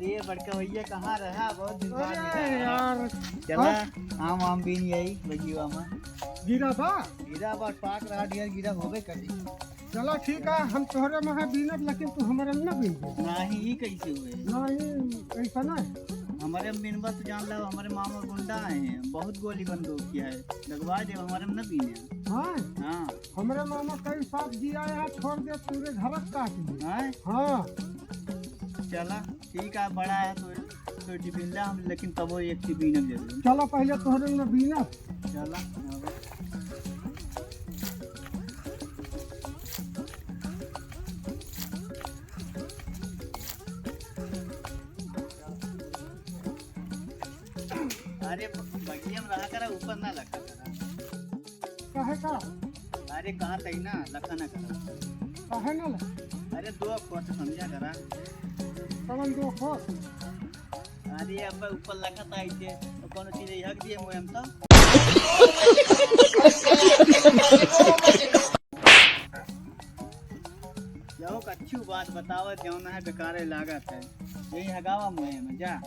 अरे बड़का भैया कहाँ रहा? बहुत दिन बाद अरे यार चला आम आम भी नहीं आई बगिया में गिरा बा गिरा बार पाक रहा ढेर गिरा होबे करी। चलो ठीक है हम तोहरे में बीनब लेकिन तू हमारे में न बीन दे। नहीं ई कैसे हुए? नहीं ऐसा ना हमारे में बिनबा तो जान लो हमारे मामा गुंडा आए हैं, बहुत गोली बंदूक किया है, लगवा दे हमारे में न बीने। हाँ हाँ हमारे मामा कई साथ दिया है छोड़ दे पूरे घर काट दे। हाँ हाँ चला ठीक है बड़ा है तो टिफिन ला हम, लेकिन तब वो एक टिफिन जरूर। चलो पहले तोहरे में बीनब। चला अरे बगिया में रहा करा, ऊपर ना लखा करा। कहे का अरे कहाँ तई ना लखा ना करा। कहे ना ले अरे दो कोट समझा करा। कवन दो खो अरे अब ऊपर लखा था इसे तो कौन चीज हक दिए मुझे हम तो। जाओ अच्छी बात बताओ, जौन है बेकार लागत है यही हगावा मुझे में जा।